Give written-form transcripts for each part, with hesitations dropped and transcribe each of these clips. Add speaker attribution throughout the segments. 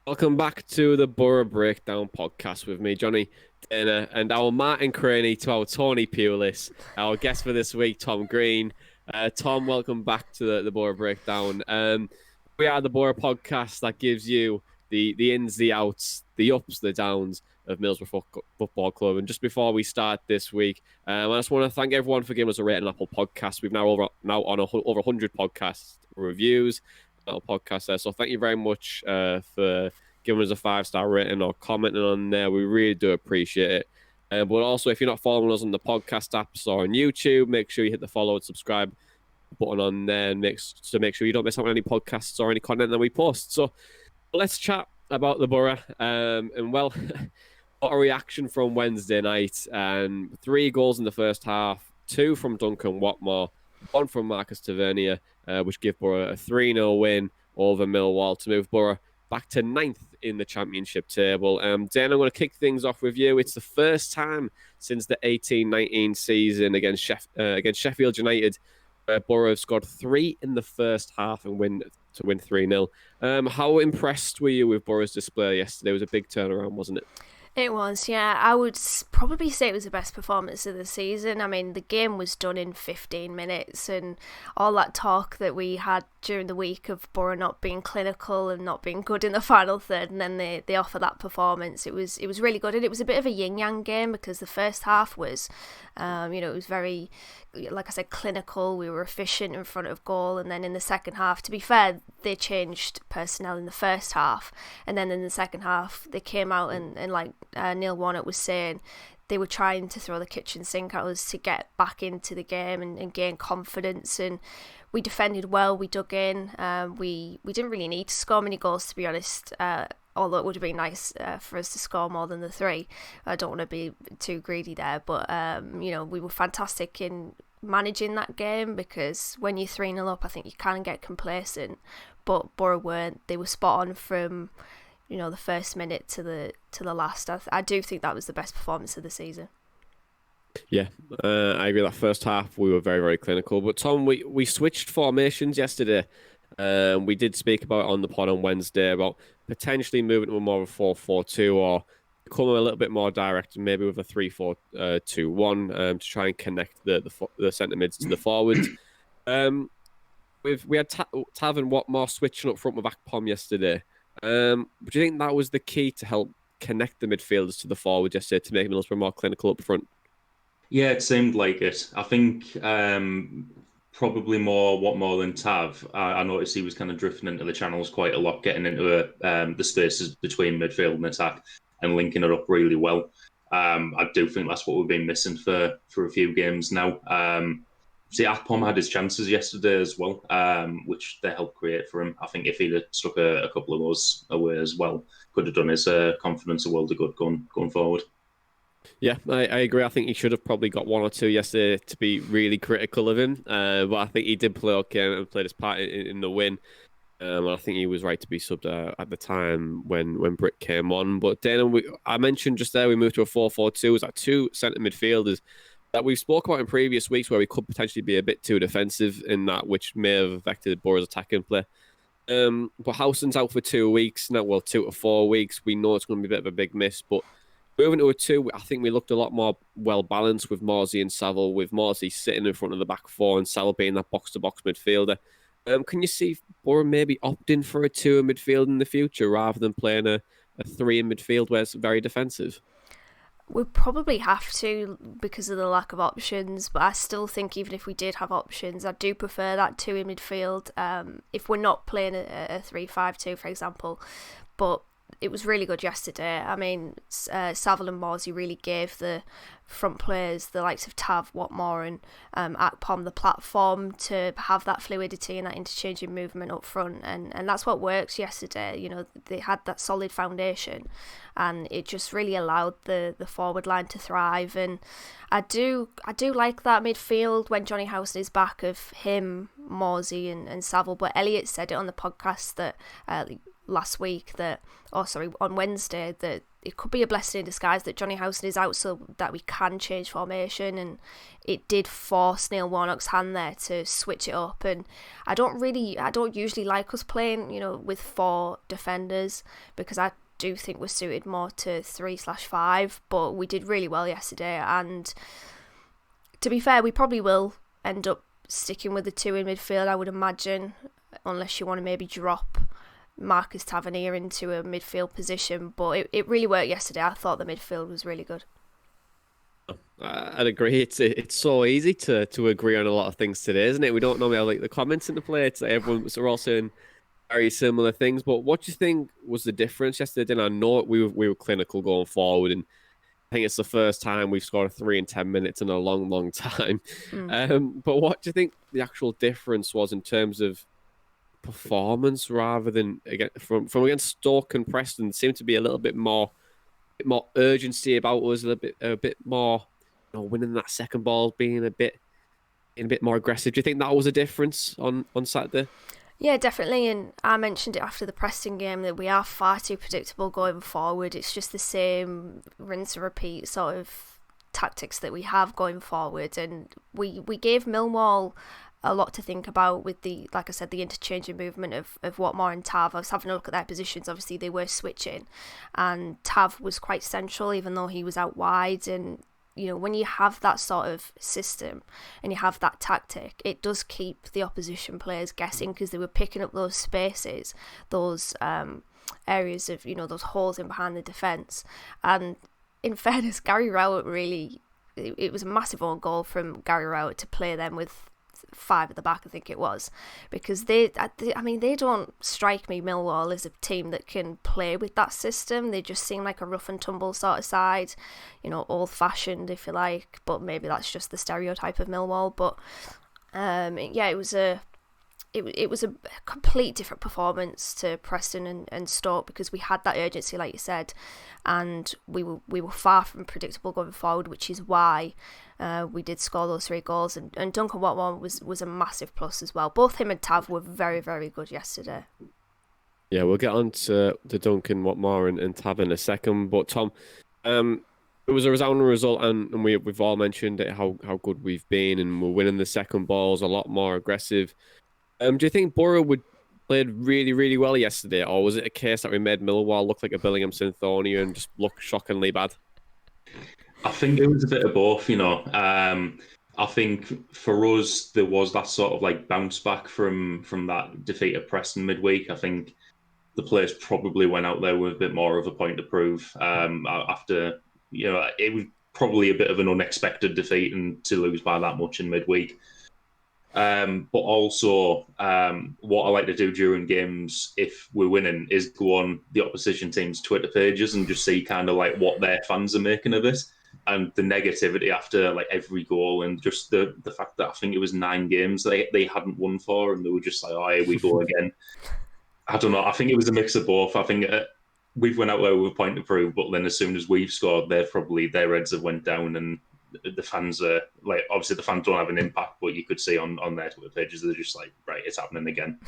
Speaker 1: Welcome back to the Boro Breakdown podcast with me, Jonny, Dana, and our Martin Craney to our Tony Pulis, our guest for this week, Tom Green. Tom, welcome back to the Boro Breakdown. We are the Boro podcast that gives you the ins, the outs, the ups, the downs of Middlesbrough Football Club. And just before we start this week, I just want to thank everyone for giving us a rating on Apple Podcasts. We've now on over 100 podcast reviews. Podcast there. So thank you very much for giving us a 5-star rating or commenting on there. We really do appreciate it. But also, if you're not following us on the podcast apps or on YouTube, make sure you hit the follow and subscribe button on there and make sure you don't miss out on any podcasts or any content that we post. So let's chat about the Borough. And well, what a reaction from Wednesday night. 3 goals in the first half, 2 from Dunc and Watmore, 1 from Marcus Tavernier, which give Borough a 3-0 win over Millwall to move Borough back to 9th in the championship table. Dan, I'm going to kick things off with you. It's the first time since the 18-19 season against Sheffield United where Borough have scored 3 in the first half and win 3-0. How impressed were you with Borough's display yesterday? It was a big turnaround, wasn't it?
Speaker 2: It was, yeah. I would probably say it was the best performance of the season. I mean, the game was done in 15 minutes, and all that talk that we had during the week of Borough not being clinical and not being good in the final third, and then they offer that performance. It was really good, and it was a bit of a yin-yang game because the first half was, it was very, like I said, clinical. We were efficient in front of goal, and then in the second half, to be fair, they changed personnel in the first half, and then in the second half, they came out and like Neil Warnock was saying, they were trying to throw the kitchen sink at us to get back into the game and gain confidence, and we defended well, we dug in, we didn't really need to score many goals, to be honest, although it would have been nice for us to score more than the 3. I don't want to be too greedy there, but we were fantastic in managing that game, because when you're 3-0 up, I think you can get complacent, but Borough weren't. They were spot on from the first minute to the last. I do think that was the best performance of the season.
Speaker 1: Yeah, I agree. That first half we were very, very clinical. But Tom, we switched formations yesterday. We did speak about it on the pod on Wednesday about potentially moving to a more of a 4-4-2 or becoming a little bit more direct, maybe with a 3-4-2-1 to try and connect the centre mids to the forwards. We had Tav and Watmore switching up front with Akpom yesterday. Do you think that was the key to help connect the midfielders to the forward yesterday to make Middlesbrough more clinical up front?
Speaker 3: Yeah, it seemed like it. I think probably more than Tav. I noticed he was kind of drifting into the channels quite a lot, getting into the spaces between midfield and attack and linking it up really well. I do think that's what we've been missing for a few games now. See, Akpom had his chances yesterday as well, which they helped create for him. I think if he'd have stuck a couple of those away as well, could have done his confidence a world of good going forward.
Speaker 1: Yeah, I agree. I think he should have probably got 1 or 2 yesterday to be really critical of him. But I think he did play okay and played his part in the win. I think he was right to be subbed at the time when Britt came on. But Dana, I mentioned just there we moved to a 4-4-2. It was like 2 centre midfielders that we've spoke about in previous weeks where we could potentially be a bit too defensive in that, which may have affected Boro's attacking play. But Howson's out for 2 weeks now. Well, 2 to 4 weeks. We know it's going to be a bit of a big miss, but moving to a 2, I think we looked a lot more well-balanced with Morsey and Saville, with Morsey sitting in front of the back 4 and Saville being that box-to-box midfielder. Can you see Boro maybe opting for a 2 in midfield in the future rather than playing a 3 in midfield where it's very defensive?
Speaker 2: We probably have to because of the lack of options, but I still think even if we did have options, I do prefer that 2 in midfield. If we're not playing a 3-5-2, for example, but it was really good yesterday. I mean, Saville and Morsey really gave the front players, the likes of Tav, Watmore and Akpom, the platform to have that fluidity and that interchanging movement up front. And that's what works yesterday. They had that solid foundation and it just really allowed the forward line to thrive. And I do like that midfield when Jonny Howson is back of him, Morsey and Saville. But Elliot said it on the podcast that on Wednesday, that it could be a blessing in disguise that Jonny Howson is out so that we can change formation, and it did force Neil Warnock's hand there to switch it up. And I don't usually like us playing, with 4 defenders, because I do think we're suited more to 3/5, but we did really well yesterday. And to be fair, we probably will end up sticking with the 2 in midfield, I would imagine, unless you want to maybe drop Marcus Tavernier into a midfield position. But it really worked yesterday. I thought the midfield was really good.
Speaker 1: I'd agree. It's so easy to agree on a lot of things today, isn't it? We don't normally have like the comments in the play. It's like we're all saying very similar things. But what do you think was the difference yesterday? I know we were clinical going forward, and I think it's the first time we've scored a 3 in 10 minutes in a long, long time. But what do you think the actual difference was in terms of performance, rather than from against Stoke and Preston? Seemed to be a little bit more urgency about us, a bit more, winning that second ball, being a bit more aggressive. Do you think that was a difference on Saturday?
Speaker 2: Yeah, definitely. And I mentioned it after the Preston game that we are far too predictable going forward. It's just the same rinse and repeat sort of tactics that we have going forward. And we gave Millwall a lot to think about with like I said, the interchanging movement of Watmore and Tav. I was having a look at their positions. Obviously, they were switching, and Tav was quite central, even though he was out wide. And when you have that sort of system and you have that tactic, it does keep the opposition players guessing, because they were picking up those spaces, those areas of, those holes in behind the defence. And in fairness, Gary Rowett it was a massive own goal from Gary Rowett to play them with 5 at the back, I think it was, because they don't strike me, Millwall, as a team that can play with that system. They just seem like a rough and tumble sort of side, old fashioned, if you like, but maybe that's just the stereotype of Millwall. But it was a complete different performance to Preston and Stoke, because we had that urgency, like you said, and we were far from predictable going forward, which is why we did score those 3 goals. And Duncan Watmore was a massive plus as well. Both him and Tav were very, very good yesterday.
Speaker 1: Yeah, we'll get on to the Duncan Watmore and Tav in a second. But Tom, it was a resounding result, and we've all mentioned it, how good we've been, and we're winning the second balls a lot more aggressive. Do you think Boro played really, really well yesterday, or was it a case that we made Millwall look like a Billingham Synthonia and just look shockingly bad?
Speaker 3: I think it was a bit of both, I think for us, there was that sort of like bounce back from that defeat at Preston midweek. I think the players probably went out there with a bit more of a point to prove after, it was probably a bit of an unexpected defeat and to lose by that much in midweek. But also, what I like to do during games, if we're winning, is go on the opposition team's Twitter pages and just see kind of like what their fans are making of it, and the negativity after like every goal, and just the fact that I think it was 9 games they hadn't won for, and they were just like, oh, here we go again. I don't know. I think it was a mix of both. I think we've went out there with a point to prove, but then as soon as we've scored, their heads have went down, and the fans are like, obviously the fans don't have an impact, but you could see on their Twitter pages, they're just like, right, it's happening again.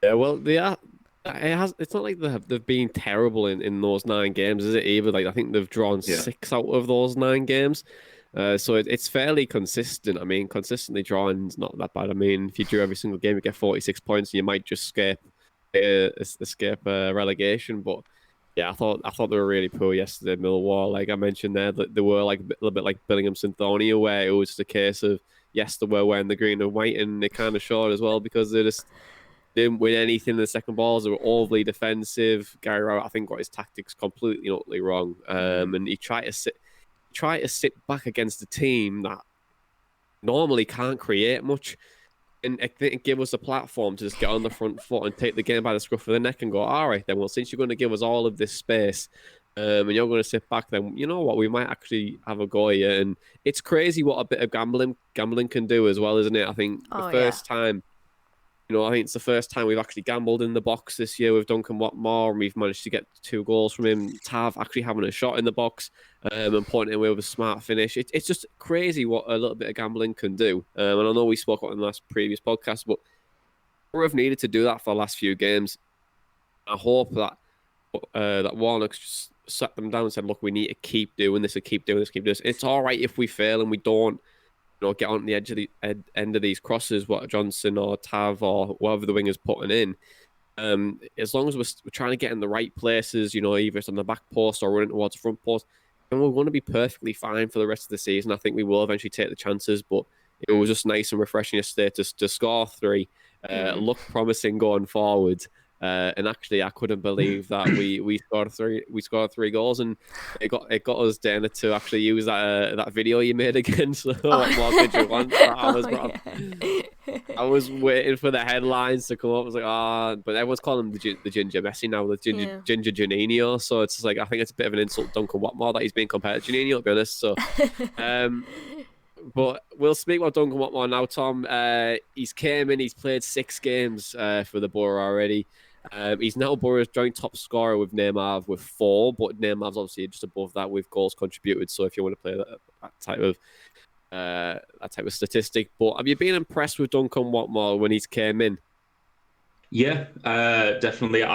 Speaker 1: Yeah, well, they are. It's not like they've been terrible in those 9 games, is it? Either, like, I think they've drawn 6 out of those 9 games, so it's fairly consistent. I mean, consistently drawing is not that bad. I mean, if you drew every single game, you get 46 points, and you might just escape relegation. But yeah, I thought they were really poor yesterday, Millwall. Like I mentioned there, that they were like a little bit like Billingham Synthonia, where it was just a case of, yes, they were wearing the green and white, and they kind of showed as well, because they just didn't win anything in the second balls. They were overly defensive. Gary Rowett, I think, got his tactics completely and utterly wrong, and he tried to sit back against a team that normally can't create much. And I think it gave us a platform to just get on the front foot and take the game by the scruff of the neck and go, all right, then, well, since you're going to give us all of this space, and you're going to sit back, then you know what, we might actually have a go at you. And it's crazy what a bit of gambling can do as well, isn't it? I think the first time, I think it's the first time we've actually gambled in the box this year with Duncan Watmore, and we've managed to get 2 goals from him. Tav actually having a shot in the box and pointing away with a smart finish. It's just crazy what a little bit of gambling can do. And I know we spoke about it in the previous podcast, but we've needed to do that for the last few games. I hope that that Warnock's just sat them down and said, "Look, we need to keep doing this and keep doing this, keep doing this. It's all right if we fail and we don't, get on the edge of the end of these crosses, what Johnson or Tav or whoever the winger's putting in. As long as we're trying to get in the right places, either it's on the back post or running towards the front post, and we're going to be perfectly fine for the rest of the season. I think we will eventually take the chances, but it was just nice and refreshing yesterday to score three, look promising going forward. And actually, I couldn't believe that we scored three. We scored 3 goals, and it got us, Dana, to actually use that video you made against. What more could you want? I was waiting for the headlines to come up. I was like, but everyone's calling him the Ginger Messi now, the Ginger Juninho. So it's just like, I think it's a bit of an insult to Duncan Watmore that he's being compared to Juninho, to be honest. So, but we'll speak about Duncan Watmore now, Tom. He's came in, he's played 6 games for the Boro already. He's now Boro's joint top scorer with Neymar with 4, but Neymar's obviously just above that with goals contributed. So if you want to play that type of statistic, but have you been impressed with Duncan Watmore when he's came in?
Speaker 3: Yeah, definitely.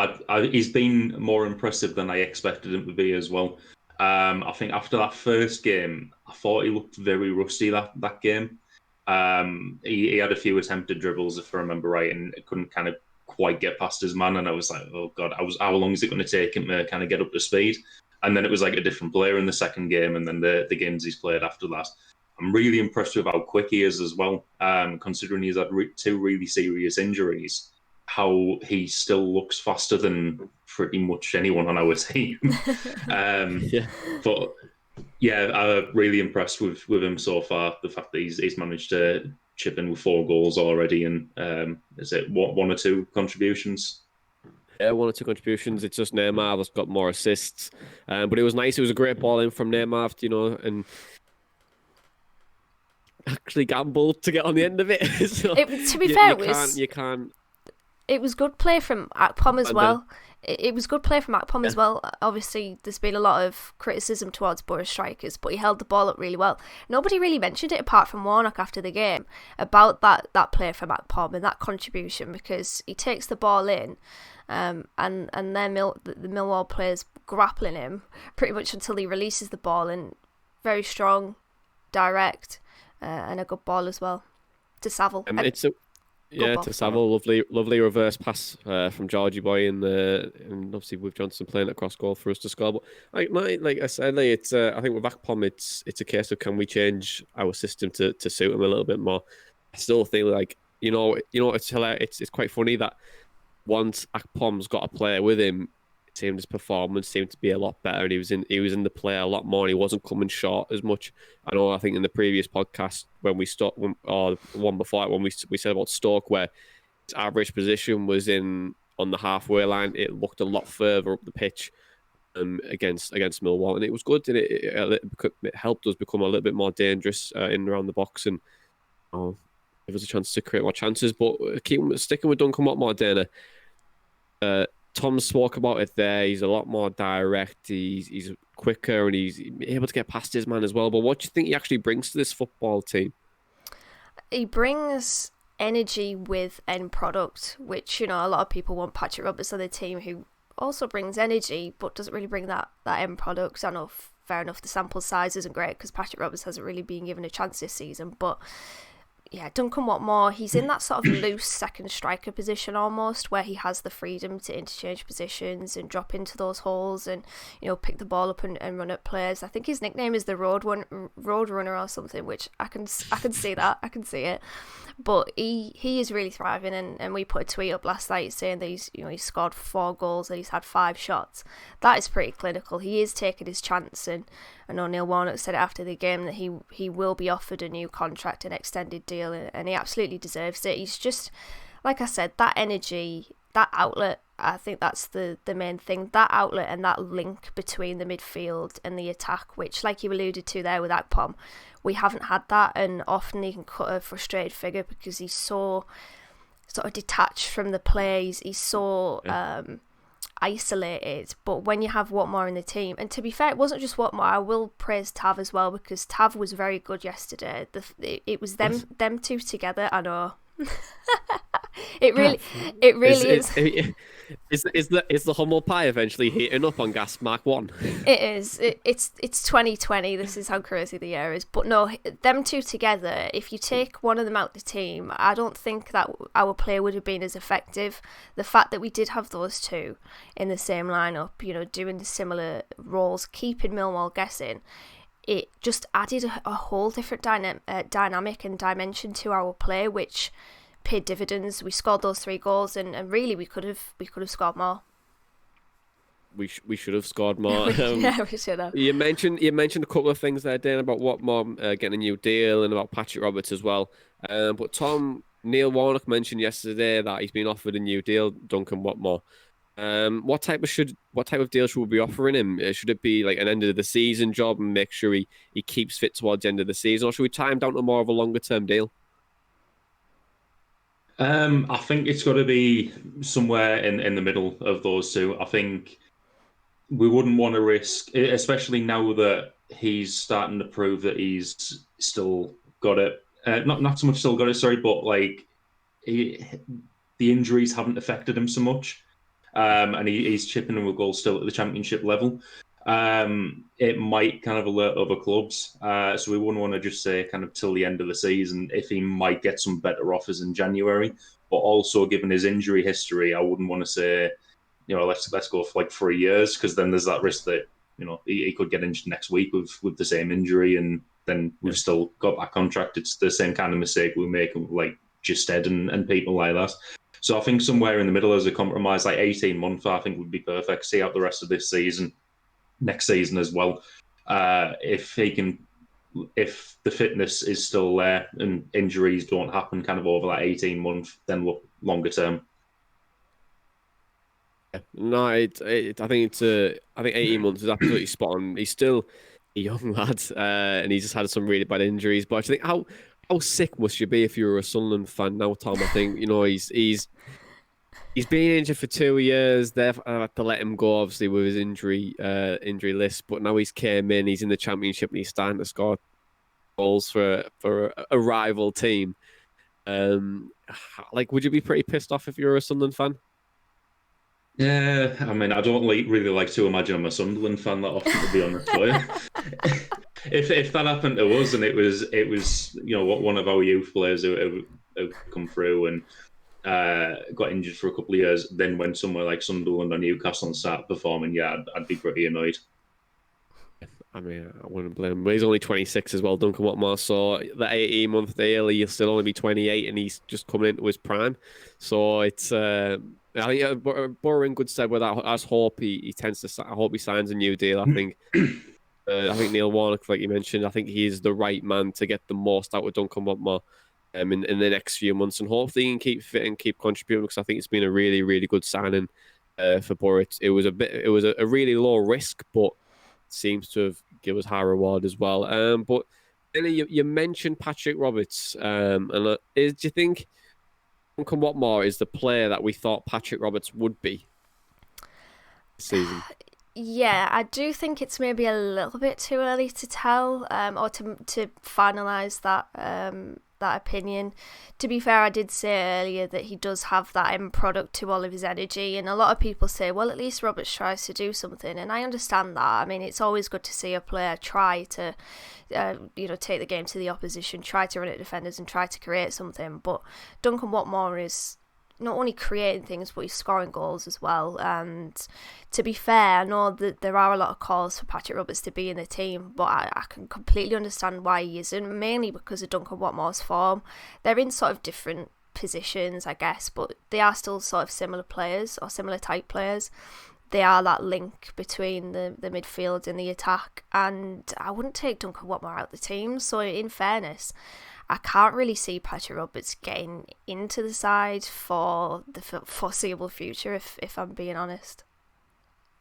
Speaker 3: He's been more impressive than I expected him to be as well. I think after that first game, I thought he looked very rusty that game. He had a few attempted dribbles, if I remember right, and couldn't kind of quite get past his man. And I was like, oh God, how long is it going to take him to kind of get up to speed? And then it was like a different player in the second game, and then the games he's played after that. I'm really impressed with how quick he is as well, considering he's had 2 really serious injuries. How he still looks faster than pretty much anyone on our team. But yeah, I'm really impressed with him so far. The fact that he's managed to chip in with 4 goals already, and is it 1 or 2 contributions?
Speaker 1: Yeah, 1 or 2 contributions. It's just Neymar that's got more assists. But it was nice. It was a great ball in from Neymar, and actually gambled to get on the end of it. So
Speaker 2: to be fair,
Speaker 1: you can't.
Speaker 2: It was good play from Akpom as well. It was good play from Akpom as well. Obviously, there's been a lot of criticism towards Boro strikers, but he held the ball up really well. Nobody really mentioned it apart from Warnock after the game about that play from Akpom and that contribution, because he takes the ball in, and then the Millwall players grappling him pretty much until he releases the ball, and very strong, direct, and a good ball as well to Saville.
Speaker 1: To Saville, lovely reverse pass from Georgie Boy, and obviously with Johnson playing across goal for us to score. But like I said, it's I think with Akpom, it's a case of, can we change our system to suit him a little bit more? I still think it's hilarious. It's quite funny that once Akpom's got a player with him, his performance seemed to be a lot better, and he was in the play a lot more, and he wasn't coming short as much. I think in the previous podcast or one before it, when we said about Stoke, where his average position was on the halfway line, it looked a lot further up the pitch against Millwall, and it was good. And it helped us become a little bit more dangerous in and around the box, and give us a chance to create more chances. But sticking with Duncan Watmore, Dana. Tom spoke about it there. He's a lot more direct. He's quicker, and he's able to get past his man as well. But what do you think he actually brings to this football team?
Speaker 2: He brings energy with end product, which, a lot of people want Patrick Roberts on the team, who also brings energy but doesn't really bring that end product. I know, fair enough, the sample size isn't great because Patrick Roberts hasn't really been given a chance this season, but yeah, Duncan Watmore, he's in that sort of loose second striker position almost, where he has the freedom to interchange positions and drop into those holes and, pick the ball up and run at players. I think his nickname is the Road Runner or something, which I can see that. I can see it. But he is really thriving, and we put a tweet up last night saying that he's scored 4 goals and he's had 5 shots. That is pretty clinical. He is taking his chance, and I know Neil Warnock said it after the game that he will be offered a new contract, an extended deal, and he absolutely deserves it. He's just, like I said, that energy, that outlet, I think that's the main thing. That outlet and that link between the midfield and the attack, which, like you alluded to there with Akpom, we haven't had that, and often he can cut a frustrated figure because he's so sort of detached from the plays. He's so isolated. But when you have Watmore in the team, and to be fair, it wasn't just Watmore, I will praise Tav as well, because Tav was very good yesterday. It was them two together. I know It really, it really is.
Speaker 1: Is the humble pie eventually heating up on gas Mark 1?
Speaker 2: It is. It's 2020. This is how crazy the year is. But no, them two together, if you take one of them out the team, I don't think that our play would have been as effective. The fact that we did have those two in the same lineup, doing the similar roles, keeping Millwall guessing, it just added a whole different dynamic and dimension to our play, which paid dividends. We scored those 3 goals, and really we could have scored more.
Speaker 1: We should have scored more.
Speaker 2: Yeah, we should have.
Speaker 1: You mentioned a couple of things there, Dan, about Watmore getting a new deal and about Patrick Roberts as well. But Tom, Neil Warnock mentioned yesterday that he's been offered a new deal, Duncan Watmore. What type of deal should we be offering him? Should it be like an end of the season job and make sure he keeps fit towards the end of the season, or should we tie him down to more of a longer term deal?
Speaker 3: I think it's got to be somewhere in the middle of those two. I think we wouldn't want to risk, especially now that he's starting to prove that he's still got it. Not so much still got it, sorry, but like the injuries haven't affected him so much. And he's chipping in with goals still at the championship level. It might kind of alert other clubs. So we wouldn't want to just say kind of till the end of the season if he might get some better offers in January. But also, given his injury history, I wouldn't want to say, let's go for like 3 years, because then there's that risk that, he could get injured next week with the same injury, and then we've still got that contract. It's the same kind of mistake we make, like Justed and people like that. So I think somewhere in the middle as a compromise, like 18 months, I think would be perfect. See out the rest of this season, next season as well. If the fitness is still there and injuries don't happen kind of over that 18 month, then look longer term.
Speaker 1: No, I think 18 months is absolutely spot on. He's still a young lad, and he's just had some really bad injuries. But I think how sick must you be if you're a Sunderland fan now, Tom? I think he's been injured for 2 years. They've had to let him go, obviously, with his injury list. But now he's came in. He's in the Championship and he's starting to score goals for a rival team. Would you be pretty pissed off if you're a Sunderland fan?
Speaker 3: Yeah, I mean, I don't really like to imagine I'm a Sunderland fan that often, to be honest with you. If that happened to us and it was one of our youth players who come through and got injured for a couple of years, then went somewhere like Sunderland or Newcastle and started performing, yeah, I'd be pretty annoyed.
Speaker 1: I mean, I wouldn't blame him. But he's only 26 as well, Duncan Watmore. So that 18-month deal, he'll still only be 28, and he's just coming into his prime. So it's, I think Boro in good stead with that. I hope he signs a new deal. I think Neil Warnock, like you mentioned, I think he's the right man to get the most out of Duncan Watmore in the next few months, and hopefully he can keep fit and keep contributing, because I think it's been a really, really good signing for Boro. It was a really low risk, but seems to have given us high reward as well. But Billy, you mentioned Patrick Roberts, and do you think Duncan Watmore is the player that we thought Patrick Roberts would be this season?
Speaker 2: Yeah, I do think it's maybe a little bit too early to tell, or to finalise that opinion. To be fair, I did say earlier that he does have that end product to all of his energy, and a lot of people say, well, at least Roberts tries to do something, and I understand that. I mean, it's always good to see a player try to take the game to the opposition, try to run at defenders and try to create something. But Duncan Watmore is not only creating things, but he's scoring goals as well. And to be fair, I know that there are a lot of calls for Patrick Roberts to be in the team, but I can completely understand why he isn't, mainly because of Duncan Watmore's form. They're in sort of different positions, I guess, but they are still sort of similar players, or similar type players. They are that link between the midfield and the attack, and I wouldn't take Duncan Watmore out of the team. So in fairness, I can't really see Patrick Roberts getting into the side for the foreseeable future, if I'm being honest.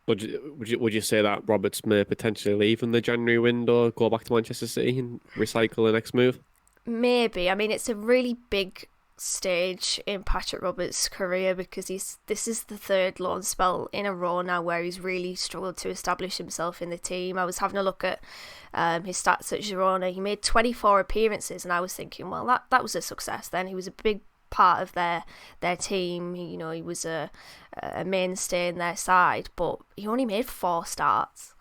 Speaker 1: Would you say that Roberts may potentially leave in the January window, go back to Manchester City and recycle the next move?
Speaker 2: Maybe. I mean, it's a really big stage in Patrick Roberts' career, because this is the third loan spell in a row now where he's really struggled to establish himself in the team. I was having a look at his stats at Girona. He made 24 appearances, and I was thinking, well, that was a success then. He was a part of their team. He was a mainstay in their side, but he only made 4 starts.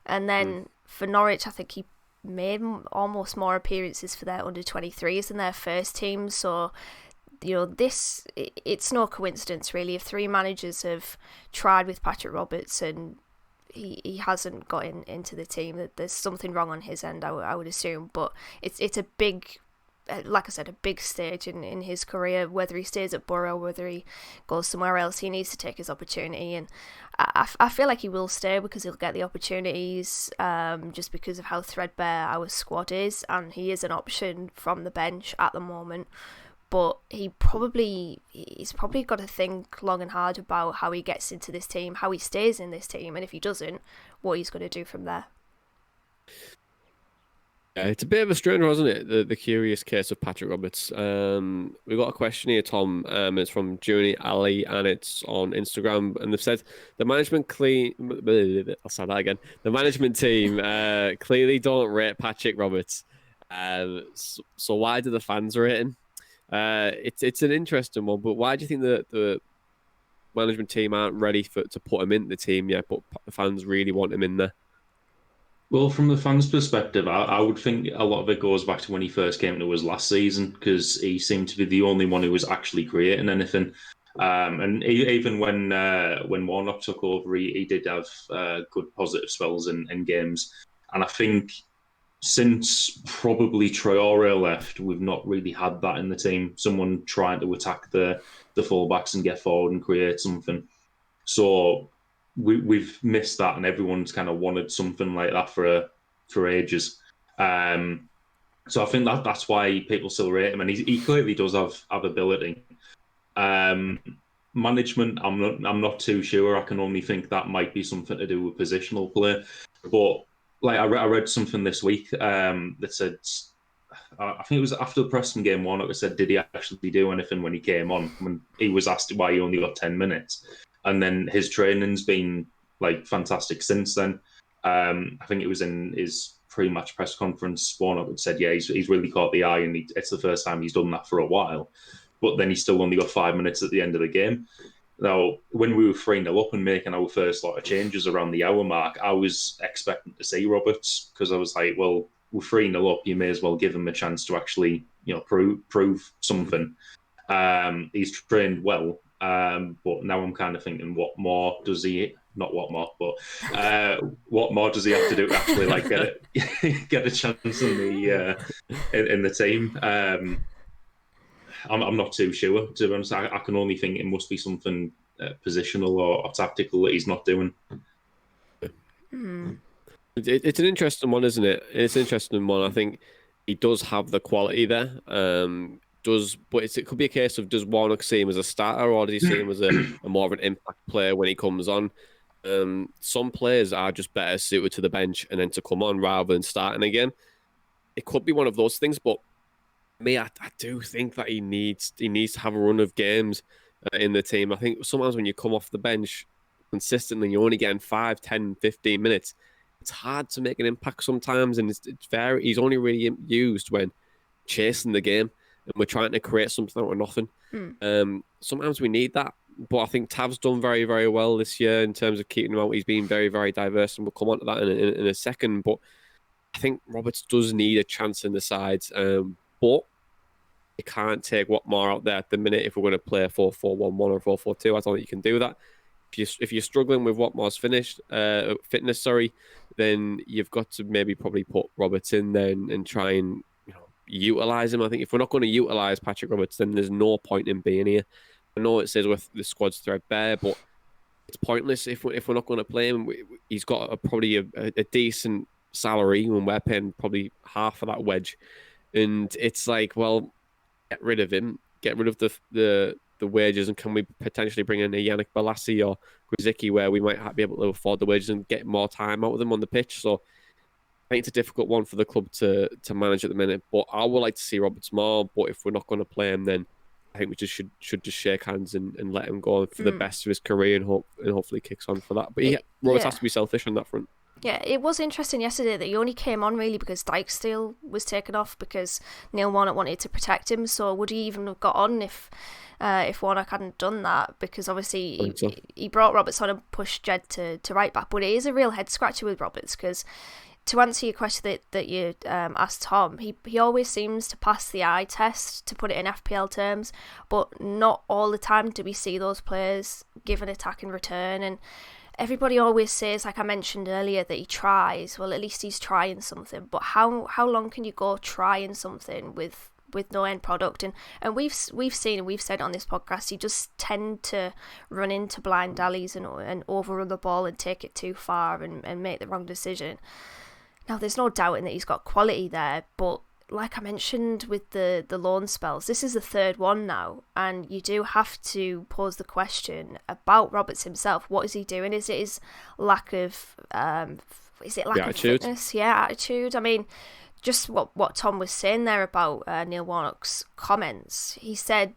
Speaker 2: And then for Norwich, I think he made almost more appearances for their under-23s than their first team. So, it's no coincidence, really. If 3 managers have tried with Patrick Roberts and he hasn't got into the team, that there's something wrong on his end, I would assume. But it's a big, like I said, a big stage in his career. Whether he stays at Boro, whether he goes somewhere else, he needs to take his opportunity. And I feel like he will stay because he'll get the opportunities, just because of how threadbare our squad is, and he is an option from the bench at the moment. But he's probably got to think long and hard about how he gets into this team, how he stays in this team, and if he doesn't, what he's going to do from there.
Speaker 1: Yeah, it's a bit of a strange one, isn't it? The curious case of Patrick Roberts. We've got a question here, Tom. It's from Jonny Ali, and it's on Instagram. And they've said the management I'll say that again. The management team clearly don't rate Patrick Roberts. So why do the fans rate him? It's an interesting one, but why do you think the management team aren't ready to put him in the team yet, but the fans really want him in there?
Speaker 3: Well, from the fans' perspective, I would think a lot of it goes back to when he first came to us last season, because he seemed to be the only one who was actually creating anything. And even when Warnock took over, he did have good positive spells in games. And I think since probably Traore left, we've not really had that in the team. Someone trying to attack the fullbacks and get forward and create something. So we've missed that, and everyone's kind of wanted something like that for ages. So I think that's why people still rate him, and he clearly does have ability. Management, I'm not too sure. I can only think that might be something to do with positional play. But like I read something this week that said, I think it was after the Preston game, Warnock said, did he actually do anything when he came on? When he was asked why he only got 10 minutes. And then his training's been like fantastic since then. I think it was in his pre-match press conference, Warnock had said, yeah, he's really caught the eye, and it's the first time he's done that for a while. But then he still only got 5 minutes at the end of the game. Now, when we were 3-0 up and making our first lot of changes around the hour mark, I was expecting to see Roberts, because I was like, well, we're 3-0 up, you may as well give him a chance to actually, prove something. He's trained well, but now I'm kind of thinking, what more does he? Not what more, but what more does he have to do to actually get a chance in the team? I'm not too sure, to be honest. I can only think it must be something positional or tactical that he's not doing.
Speaker 1: It's an interesting one, isn't it? It's an interesting one. I think he does have the quality there. But it could be a case of, does Warnock see him as a starter, or does he see him as a more of an impact player when he comes on? Some players are just better suited to the bench and then to come on rather than starting again. It could be one of those things, but me, I do think that he needs to have a run of games in the team. I think sometimes when you come off the bench consistently, you're only getting 5, 10, 15 minutes. It's hard to make an impact sometimes, and it's very. He's only really used when chasing the game and we're trying to create something out of nothing. Sometimes we need that, but I think Tav's done very, very well this year in terms of keeping him out. He's been very, very diverse, and we'll come on to that in a second. But I think Roberts does need a chance in the sides. But you can't take Watmore out there at the minute if we're going to play a 4-4-1-1 or 4-4-2. I don't think you can do that. If you're struggling with Watmore's fitness, then you've got to maybe probably put Roberts in there and try and utilise him. I think if we're not going to utilise Patrick Roberts, then there's no point in being here. I know it says with the squad's threadbare, but it's pointless if we're not going to play him. He's got probably a decent salary when we're paying probably half of that wage, and it's like, well, get rid of him, get rid of the wages, and can we potentially bring in a Yannick Balassi or Grzycki where we might be able to afford the wages and get more time out of them on the pitch? So I think it's a difficult one for the club to manage at the minute, but I would like to see Roberts more. But if we're not going to play him, then I think we just should just shake hands and let him go for the best of his career and hopefully kicks on for that. But Roberts has to be selfish on that front.
Speaker 2: Yeah, it was interesting yesterday that he only came on really because Dijksteel was taken off because Neil Warnock wanted to protect him. So would he even have got on if Warnock hadn't done that? Because obviously he brought Roberts on and pushed Jed to right back. But it is a real head scratcher with Roberts because to answer your question that you asked Tom, he always seems to pass the eye test, to put it in FPL terms, but not all the time do we see those players give an attack in return. And everybody always says, like I mentioned earlier, that he tries. Well, at least he's trying something. But how long can you go trying something with no end product? And we've seen and we've said on this podcast, he just tend to run into blind alleys and overrun the ball and take it too far and make the wrong decision. Now, there's no doubting that he's got quality there, but like I mentioned with the loan spells, this is the third one now, and you do have to pose the question about Roberts himself. What is he doing? Is it his lack of of fitness? Yeah, attitude. I mean, just what Tom was saying there about Neil Warnock's comments. He said,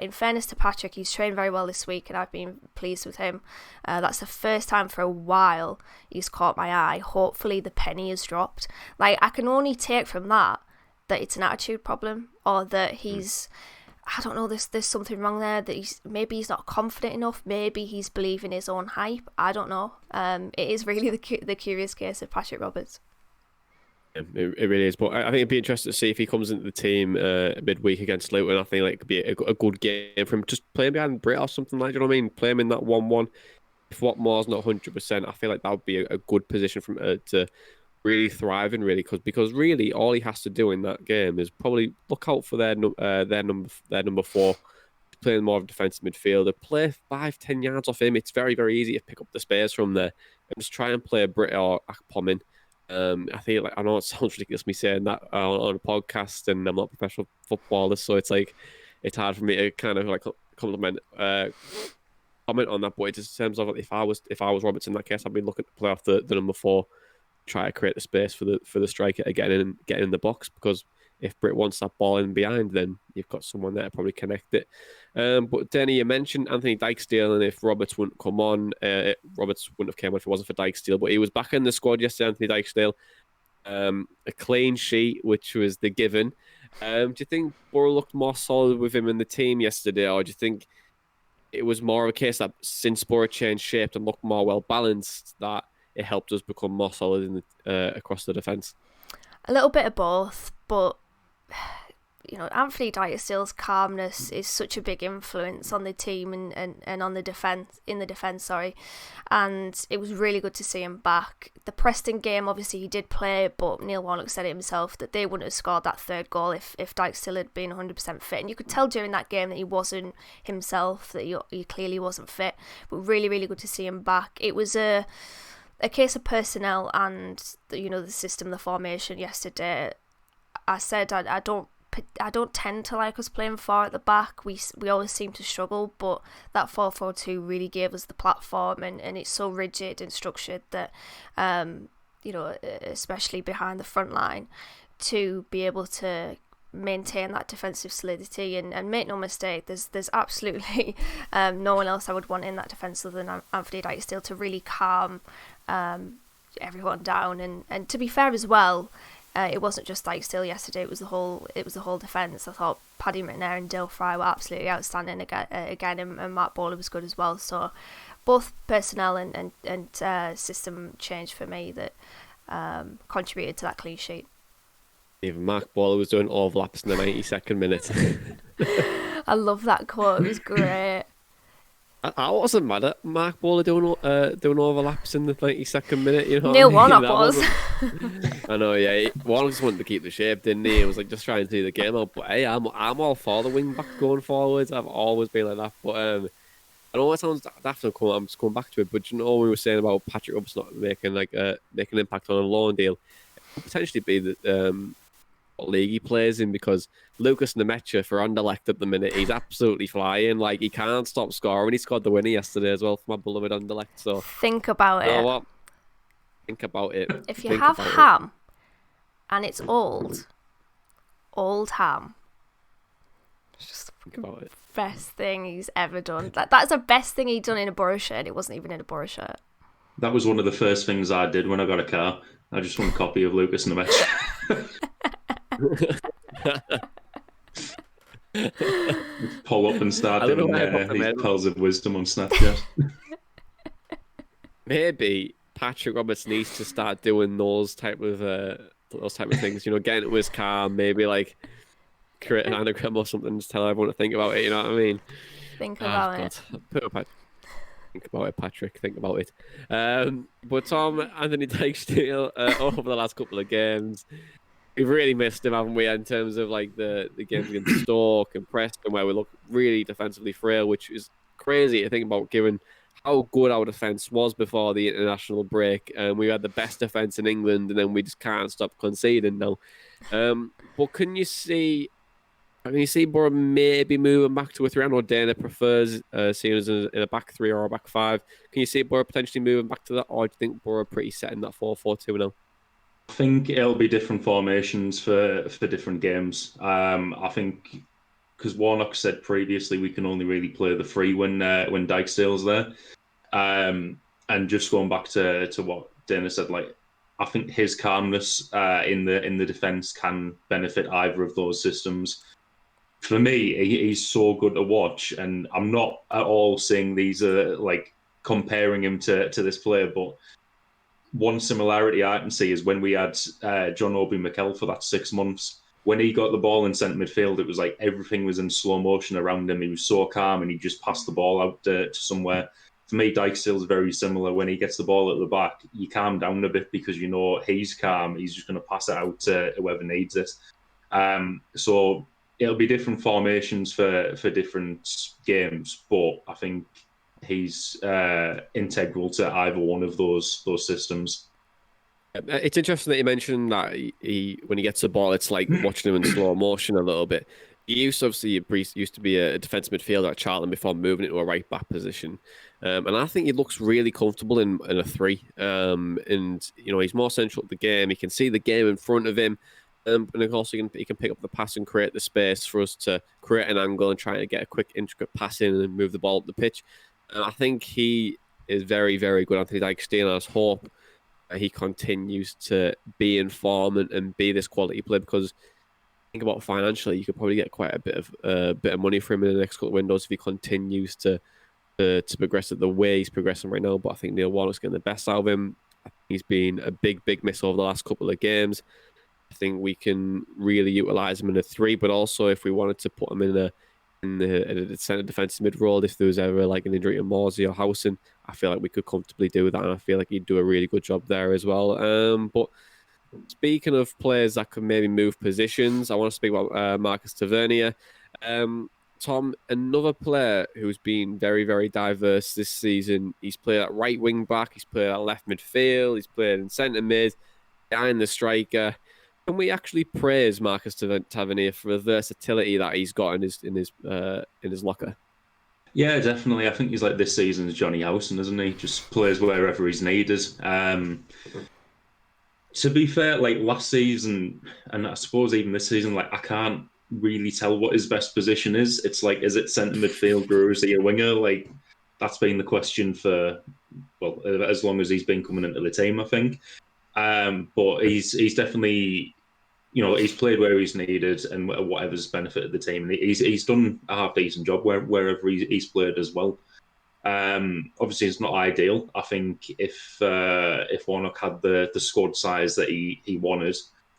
Speaker 2: in fairness to Patrick, he's trained very well this week and I've been pleased with him. That's the first time for a while he's caught my eye. Hopefully the penny has dropped. Like, I can only take from that it's an attitude problem, or that he's, I don't know, there's something wrong there, that maybe he's not confident enough, maybe he's believing his own hype, I don't know. It is really the curious case of Patrick Roberts.
Speaker 1: It really is, but I think it'd be interesting to see if he comes into the team midweek against Luton. I think like it could be a good game for him, just playing behind Britt or something, like, you know what I mean? Play him in that 1-1. If Watmore's not 100%, I feel like that would be a good position for him to really thrive in, really, because really all he has to do in that game is probably look out for their number 4, playing more of a defensive midfielder, play 5-10 yards off him. It's very, very easy to pick up the space from there and just try and play Britt or Akpom in. I feel like, I know it sounds ridiculous me saying that on a podcast, and I'm not a professional footballer, so it's like it's hard for me to kind of like comment on that. But it just in terms of if I was Roberts in that case, I'd be looking to play off the number 4, try to create the space for the striker to get in the box, because if Britt wants that ball in behind, then you've got someone there to probably connect it. But Denny, you mentioned Anthony Dijksteel, and if Roberts wouldn't come on, Roberts wouldn't have came on if it wasn't for Dijksteel, but he was back in the squad yesterday, Anthony Dijksteel. A clean sheet, which was the given. Do you think Boro looked more solid with him in the team yesterday, or do you think it was more of a case that since Boro changed shape and looked more well balanced, that it helped us become more solid in across the defence?
Speaker 2: A little bit of both, but you know, Anthony Dijksteel's calmness is such a big influence on the team and on the defence, and it was really good to see him back. The Preston game, obviously he did play, but Neil Warnock said it himself that they wouldn't have scored that third goal if Dijksteel had been 100% fit, and you could tell during that game that he wasn't himself, that he clearly wasn't fit, but really, really good to see him back. It was a case of personnel and the system, the formation yesterday. I said I don't tend to like us playing 4 at the back. We always seem to struggle, but that 4-4-2 really gave us the platform, and it's so rigid and structured that especially behind the front line, to be able to maintain that defensive solidity and make no mistake, there's absolutely no one else I would want in that defence other than Anthony Dijksteel to really calm everyone down. And to be fair as well, it wasn't just Dijksteel yesterday, it was the whole defence. I thought Paddy McNair and Dale Fry were absolutely outstanding again, and Mark Bowler was good as well. So both personnel and system change for me that contributed to that clean sheet.
Speaker 1: Even Mark Bowler was doing overlaps in the 92nd minute.
Speaker 2: I love that quote. It was great.
Speaker 1: I wasn't mad at Mark Bowler doing overlaps in the 92nd minute. You know,
Speaker 2: Neil Warnock was.
Speaker 1: I know, yeah. Warnock just wanted to keep the shape, didn't he? It was like just trying to see the game out. But hey, I'm all for the wing back going forwards. I've always been like that. But I know it sounds daft. I'm just going back to it. But you know, we were saying about Patrick Roberts not making an impact on a loan deal. It could potentially be the what league he plays in, because Lucas Nemecha for Anderlecht at the minute, he's absolutely flying. Like, he can't stop scoring. He scored the winner yesterday as well for my beloved Anderlecht. So
Speaker 2: think about it.
Speaker 1: You know what? Think about it.
Speaker 2: If you have ham and it's old ham, it's just
Speaker 1: think about it.
Speaker 2: Best thing he's ever done. That's the best thing he'd done in a Boro shirt. It wasn't even in a Boro shirt.
Speaker 3: That was one of the first things I did when I got a car. I just want a copy of Lucas and the Metro. Pull up and
Speaker 1: I
Speaker 3: start
Speaker 1: don't know
Speaker 3: doing
Speaker 1: why I got them
Speaker 3: these
Speaker 1: in.
Speaker 3: pearls of wisdom on Snapchat.
Speaker 1: Maybe Patrick Roberts needs to start doing those type of things. You know, getting into his car, maybe like create an anagram or something to tell everyone to think about it. You know what I mean?
Speaker 2: Think
Speaker 1: Oh
Speaker 2: about
Speaker 1: God,
Speaker 2: it.
Speaker 1: poor Patrick. Think about it, Patrick. Think about it. But Tom Anthony Dijksteel over the last couple of games, we've really missed him, haven't we? In terms of like the games against Stoke and Preston, where we look really defensively frail, which is crazy to think about, given how good our defence was before the international break. We had the best defence in England, and then we just can't stop conceding now. But can you see Boro maybe moving back to a three? I know Dana prefers seeing us in a back three or a back five. Can you see Boro potentially moving back to that, or do you think Boro are pretty set in that 4-4-2 now?
Speaker 3: I think it'll be different formations for different games. I think because Warnock said previously we can only really play the three when Dijksteel's there. And just going back to what Dana said, like I think his calmness in the defense can benefit either of those systems. For me, he's so good to watch, and I'm not at all saying these are like comparing him to this player, but one similarity I can see is when we had John Obi Mikel for that 6 months. When he got the ball in centre midfield, it was like everything was in slow motion around him. He was so calm, and he just passed the ball out to somewhere. For me, Dijksteel's very similar. When he gets the ball at the back, you calm down a bit because you know he's calm. He's just going to pass it out to whoever needs it. So it'll be different formations for different games, but I think he's integral to either one of those systems.
Speaker 1: It's interesting that you mentioned that when he gets the ball, it's like watching him in slow motion a little bit. He used to be a defensive midfielder at Charlton before moving into a right back position, and I think he looks really comfortable in a three. And you know he's more central to the game. He can see the game in front of him, and also he can pick up the pass and create the space for us to create an angle and try to get a quick intricate pass in and move the ball up the pitch. And I think he is very very good. Anthony Dijksteel, and I hope he continues to be in form and be this quality player, because think about financially, you could probably get quite a bit of money for him in the next couple of windows if he continues to progress at the way he's progressing right now. But I think Neil Warnock's getting the best out of him. I think he's been a big miss over the last couple of games. I think we can really utilize him in a three, but also if we wanted to put him in the centre defensive mid role, if there was ever like an injury to Morsey or Howson, I feel like we could comfortably do that, and I feel like he'd do a really good job there as well. But speaking of players that could maybe move positions, I want to speak about Marcus Tavernier. Tom, another player who's been very diverse this season. He's played at right wing back, he's played at left midfield, he's played in centre mid, behind the striker. Can we actually praise Marcus Tavernier for the versatility that he's got in his locker?
Speaker 3: Yeah, definitely. I think he's like this season's Jonny Howson, isn't he? Just plays wherever he's needed. To be fair, like last season, and I suppose even this season, like I can't really tell what his best position is. It's like, is it centre midfield or is he a winger? Like that's been the question for as long as he's been coming into the team, I think. But he's definitely, he's played where he's needed and whatever's benefited the team. And he's done a half decent job wherever he's played as well. Obviously, it's not ideal. I think if Warnock had the squad size that he wanted,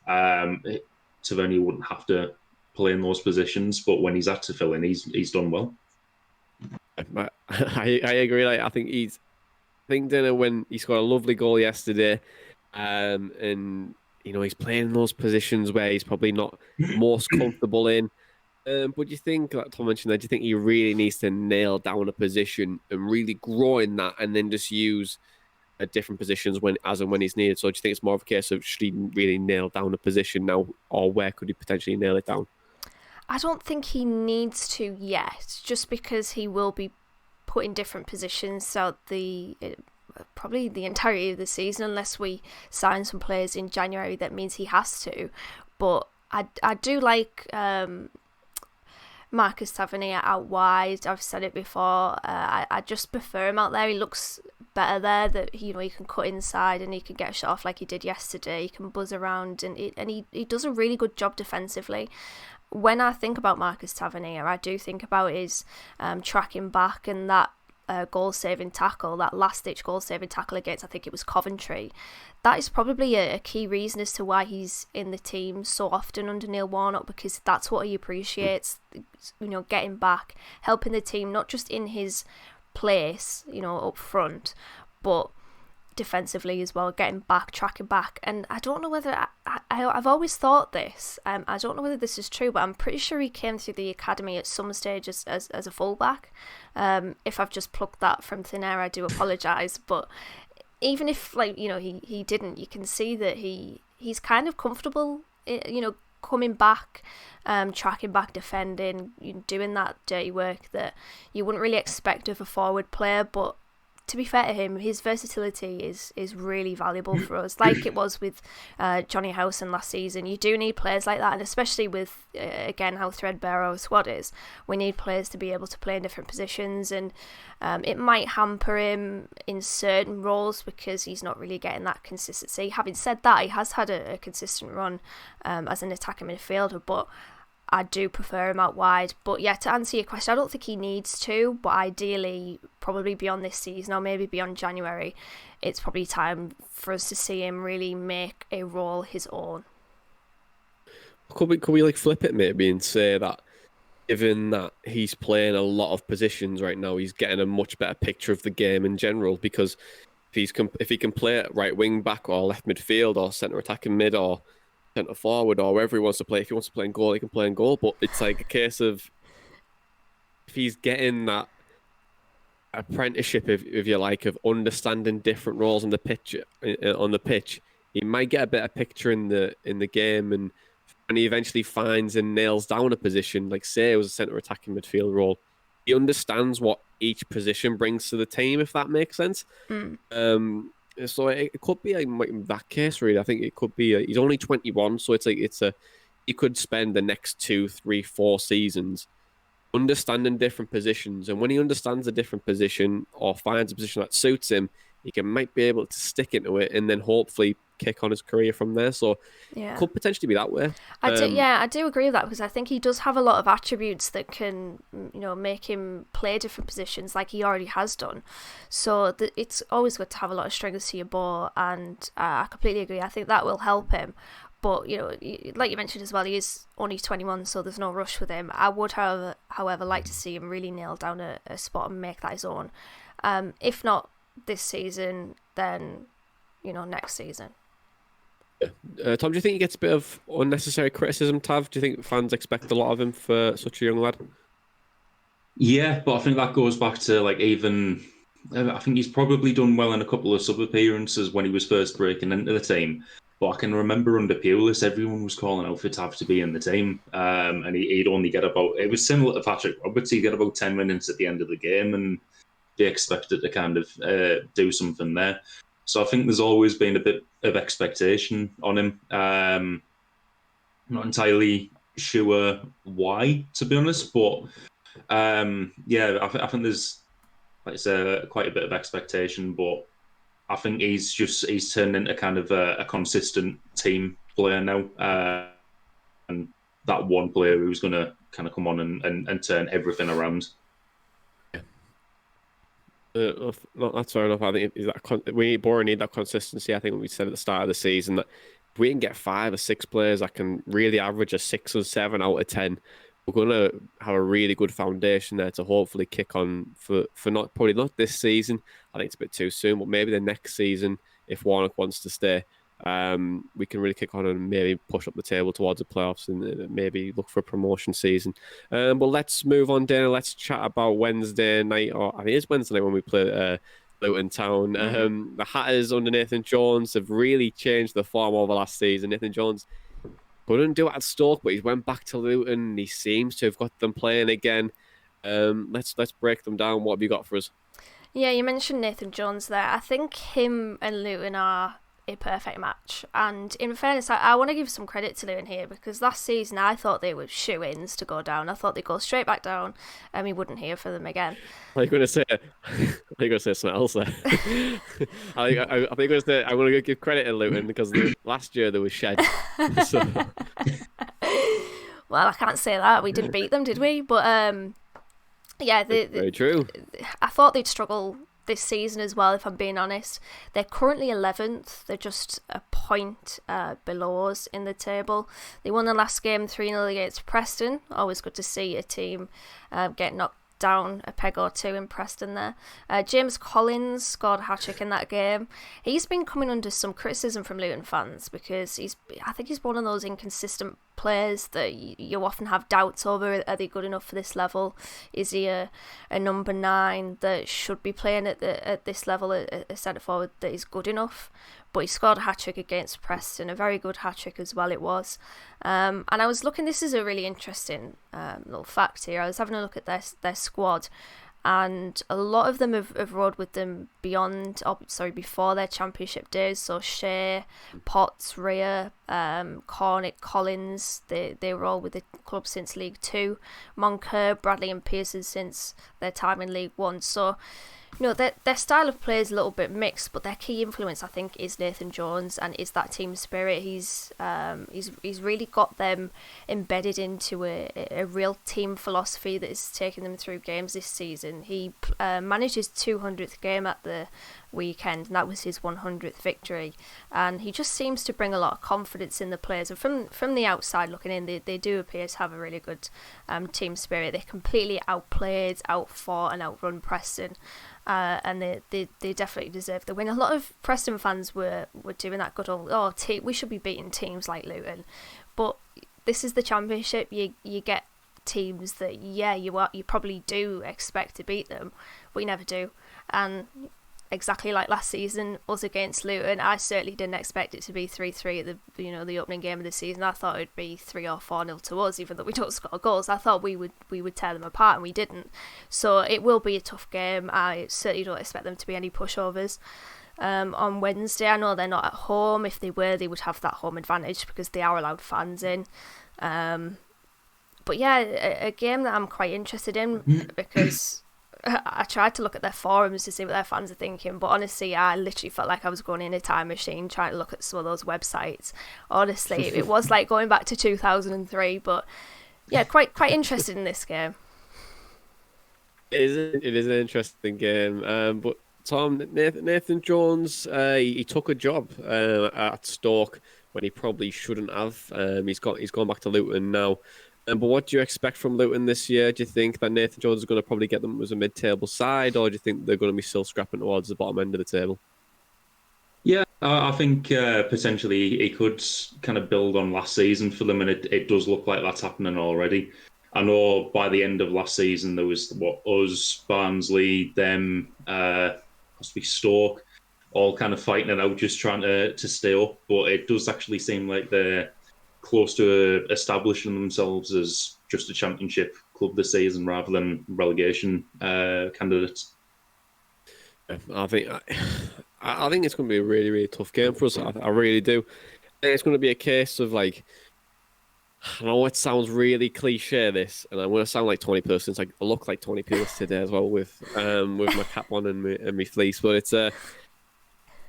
Speaker 3: Tavernier wouldn't have to play in those positions. But when he's had to fill in, he's done well.
Speaker 1: I agree. Like, I think Dinner when he scored a lovely goal yesterday, and he's playing in those positions where he's probably not most comfortable in. But do you think, like Tom mentioned, do you think he really needs to nail down a position and really grow in that, and then just use different positions as and when he's needed? So do you think it's more of a case of should he really nail down a position now, or where could he potentially nail it down?
Speaker 2: I don't think he needs to yet, just because he will be put in different positions throughout probably the entirety of the season, unless we sign some players in January that means he has to. But I do like Marcus Tavernier out wide. I've said it before. I just prefer him out there. He looks better there. That he can cut inside and he can get a shot off like he did yesterday. He can buzz around and he does a really good job defensively. When I think about Marcus Tavernier, I do think about his tracking back and that goal-saving tackle, that last-ditch goal-saving tackle against, I think it was Coventry. That is probably a key reason as to why he's in the team so often under Neil Warnock, because that's what he appreciates, getting back, helping the team, not just in his place, up front, but defensively as well, getting back, tracking back. And I don't know whether I've always thought this. I don't know whether this is true, but I'm pretty sure he came through the academy at some stage as a fullback. If I've just plucked that from thin air, I do apologise. But even if he didn't, you can see that he's kind of comfortable, coming back, tracking back, defending, doing that dirty work that you wouldn't really expect of a forward player. But to be fair to him, his versatility is really valuable for us, like it was with Jonny Howson last season. You do need players like that, and especially with, again, how threadbare our squad is, we need players to be able to play in different positions, and it might hamper him in certain roles because he's not really getting that consistency. Having said that, he has had a consistent run as an attacking midfielder, but I do prefer him out wide. But yeah, to answer your question, I don't think he needs to, but ideally, probably beyond this season or maybe beyond January, it's probably time for us to see him really make a role his own.
Speaker 1: Could we flip it maybe and say that given that he's playing a lot of positions right now, he's getting a much better picture of the game in general, because if he can play at right wing back or left midfield or centre attacking mid or centre forward or wherever he wants to play. If he wants to play in goal, he can play in goal. But it's like a case of if he's getting that apprenticeship, if you like, of understanding different roles on the pitch, he might get a better picture in the game. And when he eventually finds and nails down a position, like say it was a centre attacking midfield role, he understands what each position brings to the team, if that makes sense. So it could be like that case, really. I think it could be. He's only 21, so he could spend the next 2, 3, 4 seasons understanding different positions, and when he understands a different position or finds a position that suits him, he might be able to stick into it and then hopefully kick on his career from there. So it could potentially be that way.
Speaker 2: I do agree with that, because I think he does have a lot of attributes that can, make him play different positions like he already has done. So it's always good to have a lot of strings to your bow, and I completely agree. I think that will help him. But, like you mentioned as well, he is only 21, so there's no rush with him. I would, however, like to see him really nail down a spot and make that his own. If not this season, then, next season.
Speaker 1: Tom, do you think he gets a bit of unnecessary criticism, Tav? Do you think fans expect a lot of him for such a young lad?
Speaker 3: Yeah, but I think that goes back to I think he's probably done well in a couple of sub appearances when he was first breaking into the team. But I can remember under Pulis, everyone was calling out for Tav to be in the team, and he'd only get it was similar to Patrick Roberts. He'd get about 10 minutes at the end of the game and be expected to kind of do something there. So I think there's always been a bit of expectation on him. Not entirely sure why, to be honest, but I think there's, like I say, quite a bit of expectation. But I think he's turned into kind of a consistent team player now, and that one player who's going to kind of come on and turn everything around.
Speaker 1: That's fair enough. I think Boro need that consistency. I think we said at the start of the season that if we can get 5 or 6 players that can really average a 6 or 7 out of 10, we're going to have a really good foundation there to hopefully kick on for probably not this season. I think it's a bit too soon, but maybe the next season, if Warnock wants to stay, we can really kick on and maybe push up the table towards the playoffs and maybe look for a promotion season. But let's move on, Dana. Let's chat about Wednesday night, or I think it's Wednesday night when we play Luton Town. The Hatters under Nathan Jones have really changed the form over last season. Nathan Jones couldn't do it at Stoke, but he went back to Luton. He seems to have got them playing again. Let's break them down. What have you got for us?
Speaker 2: Yeah, you mentioned Nathan Jones there. I think him and Luton are a perfect match. And in fairness, I want to give some credit to Luton here, because last season I thought they were shoo-ins to go down. I thought they'd go straight back down and we wouldn't hear from them again.
Speaker 1: Are you going to say? Are you going to say something else there? I think I want to give credit to Luton because last year there was shed. So.
Speaker 2: Well, I can't say that. We didn't beat them, did we? But yeah,
Speaker 1: very true.
Speaker 2: I thought they'd struggle this season as well, if I'm being honest. They're currently 11th. They're just a point below us in the table. They won the last game 3-0 against Preston. Always good to see a team get knocked down a peg or two in Preston there. James Collins scored a hat-trick in that game. He's been coming under some criticism from Luton fans because I think he's one of those inconsistent players that you often have doubts over. Are they good enough for this level? Is he a number 9 that should be playing at this level, a centre forward that is good enough? But he scored a hat-trick against Preston, a very good hat-trick as well it was. And I was looking, this is a really interesting little fact here. I was having a look at their squad, and a lot of them have rode with them before their championship days. So Shea, Potts, Rhea, Cornick, Collins, they were all with the club since League 2. Moncur, Bradley and Pearson since their time in League 1. So their style of play is a little bit mixed, but their key influence, I think, is Nathan Jones, and is that team spirit. He's really got them embedded into a real team philosophy that is taking them through games this season. He managed his 200th game at the weekend, and that was his 100th victory, and he just seems to bring a lot of confidence in the players. And from the outside looking in, they do appear to have a really good team spirit. They completely outplayed, outfought and outrun Preston. And they definitely deserve the win. A lot of Preston fans were doing that good old, we should be beating teams like Luton. But this is the Championship. You get teams that, you probably do expect to beat them, but you never do. And exactly like last season, us against Luton, I certainly didn't expect it to be 3-3 at the opening game of the season. I thought it'd be 3 or 4-0 to us, even though we don't score goals. I thought we would tear them apart, and we didn't. So it will be a tough game. I certainly don't expect them to be any pushovers. On Wednesday, I know they're not at home. If they were, they would have that home advantage because they are allowed fans in. But yeah, a game that I'm quite interested in because I tried to look at their forums to see what their fans are thinking, but honestly, I literally felt like I was going in a time machine trying to look at some of those websites. Honestly, it was like going back to 2003, but yeah, quite interested in this game.
Speaker 1: It is an interesting game, but Tom, Nathan Jones, he took a job at Stoke when he probably shouldn't have. He's gone back to Luton now. But what do you expect from Luton this year? Do you think that Nathan Jones is going to probably get them as a mid-table side, or do you think they're going to be still scrapping towards the bottom end of the table?
Speaker 3: Yeah, I think potentially he could kind of build on last season for them, and it does look like that's happening already. I know by the end of last season there was us, Barnsley, them, possibly Stoke, all kind of fighting it out, just trying to stay up. But it does actually seem like they're close to establishing themselves as just a championship club this season rather than relegation candidates.
Speaker 1: I think it's going to be a really, really tough game for us. I really do. I think it's going to be a case of I know it sounds really cliche, this, and I'm going to sound like Tony Persons. I look like Tony Pulis today as well with my cap on and my fleece, but it's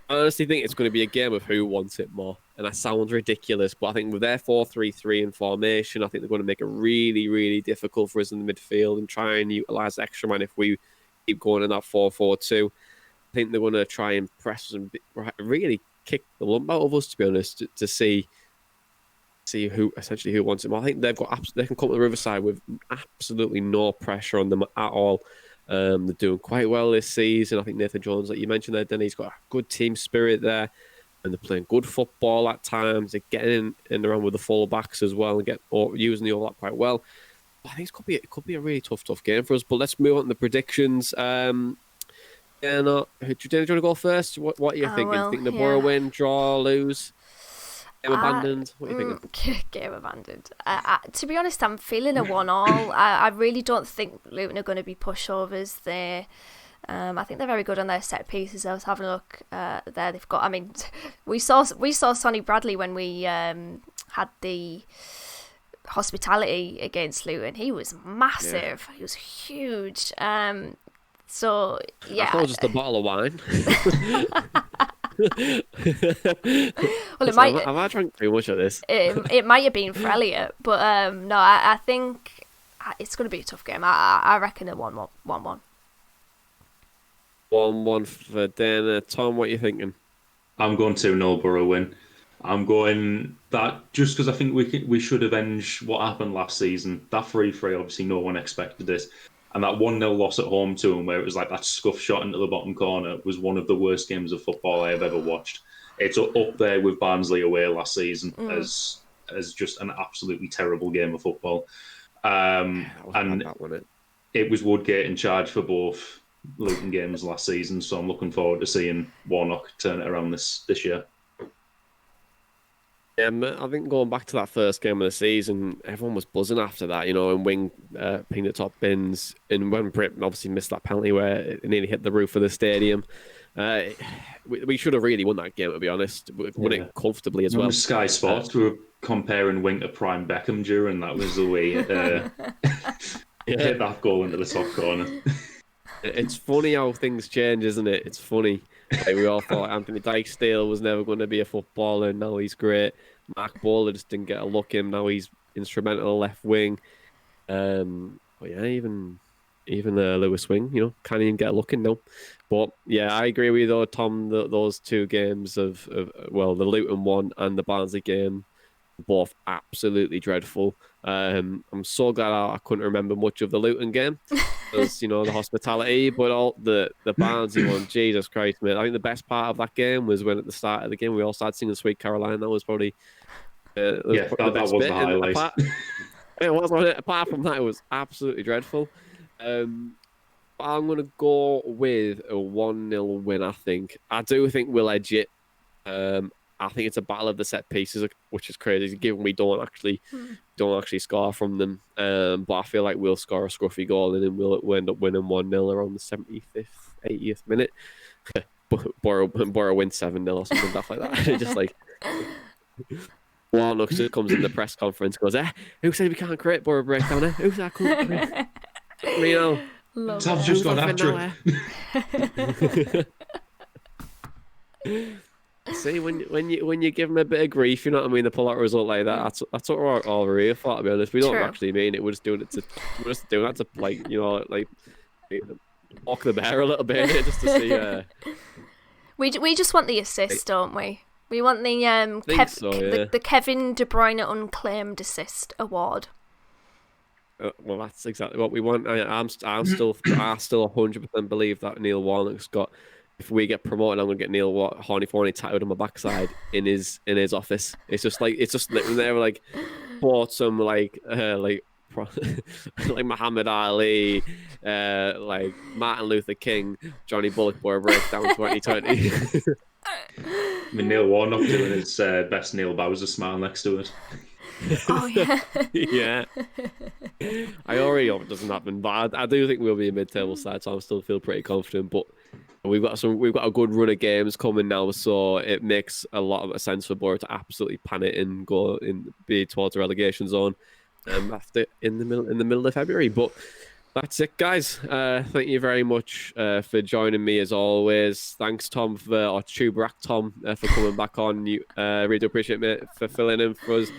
Speaker 1: I honestly think it's going to be a game of who wants it more. And that sounds ridiculous, but I think with their 4-3-3 in formation, I think they're going to make it really, really difficult for us in the midfield and try and utilise the extra man if we keep going in that 4-4-2. I think they're going to try and press us and really kick the lump out of us, to be honest, to see who wants it more. I think they can come to the Riverside with absolutely no pressure on them at all. They're doing quite well this season. I think Nathan Jones, like you mentioned there, Denny, he's got a good team spirit there, and they're playing good football at times. They're getting in around with the full backs as well and using the overlap quite well. But I think it could be a really tough game for us. But let's move on to the predictions. Do you want to go first? What are you thinking? Think the Boro win, draw, lose? Game abandoned? What are you thinking?
Speaker 2: Game abandoned. To be honest, I'm feeling a 1-1. I really don't think Luton are going to be pushovers. I think they're very good on their set pieces. I was having a look there. They've got, We saw Sonny Bradley when we had the hospitality against Luton. He was massive. He was huge. So yeah,
Speaker 1: I thought it was just a bottle of wine.
Speaker 2: Well, it might.
Speaker 1: Have I drank too much of this?
Speaker 2: It might have been for Elliot, but no, I think it's going to be a tough game. I reckon a 1-1.
Speaker 1: 1-1 for Dana. Tom, what are you thinking?
Speaker 3: I'm going 2-0 Boro win. I'm going that just because I think we should avenge what happened last season. That 3-3, obviously no one expected it. And that 1-0 loss at home to them, where it was like that scuff shot into the bottom corner, was one of the worst games of football I have ever watched. It's up there with Barnsley away last season as just an absolutely terrible game of football. And it was Woodgate in charge for both Luton games last season, so I'm looking forward to seeing Warnock turn it around this year.
Speaker 1: I think going back to that first game of the season, everyone was buzzing after that, and Wing pinged the top bins, and when Britain obviously missed that penalty where it nearly hit the roof of the stadium. We should have really won that game, to be honest. We won it comfortably as well.
Speaker 3: Sky Sports, we were comparing Wing to Prime Beckham during that was the way it hit that goal into the top corner.
Speaker 1: It's funny how things change, isn't it? It's funny. Like, we all thought Anthony Dijksteel was never going to be a footballer, and now he's great. Mark Bowler just didn't get a look in. Now he's instrumental left wing. But yeah, even Lewis Wing, can't even get a look in now. But yeah, I agree with you though, Tom. Those two games of the Luton one and the Barnsley game, both absolutely dreadful. I'm so glad I couldn't remember much of the Luton game. Because, the hospitality, but all the Barnsley one, Jesus Christ, mate. I think the best part of that game was when at the start of the game we all started singing Sweet Caroline. That was probably
Speaker 3: that was the highlight.
Speaker 1: Apart from that, it was absolutely dreadful. I'm going to go with a 1-0 win, I think. I do think we'll edge it. I think it's a battle of the set pieces, which is crazy, given we don't actually score from them. But I feel like we'll score a scruffy goal and then we'll end up winning 1-0 around the 75th, 80th minute. Boro win 7-0 or something stuff like that. Just like Warnock just comes in the press conference, goes, who said we can't create Boro breakdown? Who said I couldn't create?
Speaker 3: Tom's just gone after it.
Speaker 1: See, when you give them a bit of grief, you know what I mean, they pull out a result like that. That's what we're all here for, to be honest. We don't actually mean it. We're just doing that to walk the bear a little bit, just to see.
Speaker 2: We just want the assist, don't we? We want the the Kevin De Bruyne unclaimed assist award.
Speaker 1: Well, that's exactly what we want. I still 100% believe that Neil Warnock's got. If we get promoted, I'm gonna get Neil Horny tattooed on my backside in his office. It's just literally there like bought some like Muhammad Ali, like Martin Luther King, Johnny Bullock Boro Breakdown 2020.
Speaker 3: I mean, Neil Warnock doing his best Neil Bowser smile next to it.
Speaker 2: Oh yeah.
Speaker 1: Yeah. I already hope it doesn't happen, but I do think we'll be a mid-table side, so I still feel pretty confident. But we've got a good run of games coming now, so it makes a lot of sense for Boro to absolutely pan it and be towards the relegation zone after in the middle of February. But that's it, guys. Thank you very much for joining me as always. Thanks, Tom, for coming back on. You really do appreciate it for filling in for us.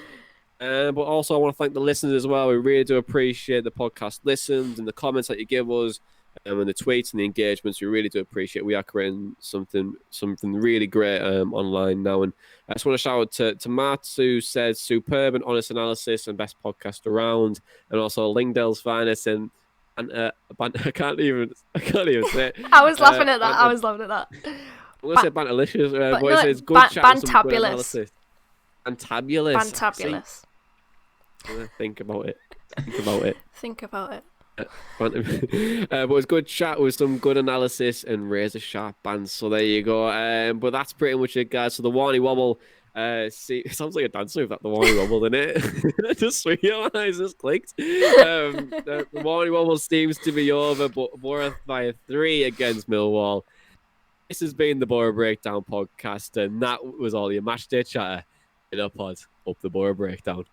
Speaker 1: But also I want to thank the listeners as well. We really do appreciate the podcast listens and the comments that you give us. And the tweets and the engagements, we really do appreciate. We are creating something really great online now. And I just want to shout out to Matt, who says superb and honest analysis and best podcast around, and also Lingdale's finest and I can't even say it.
Speaker 2: I was laughing at that. I'm
Speaker 1: going to say bantalicious, but it says good chat and some good analysis. Fantabulous. Think about it.
Speaker 2: Think about it.
Speaker 1: But it's good chat with some good analysis and razor sharp bands. So there you go. But that's pretty much it, guys. So the Warny Wobble. It sounds like a dance move, that the Warny Wobble, doesn't it? Just realised this clicked. The Warny Wobble seems to be over, but Boro by 3 against Millwall. This has been the Boro Breakdown podcast, and that was all your match day chatter in a pod up the Boro Breakdown.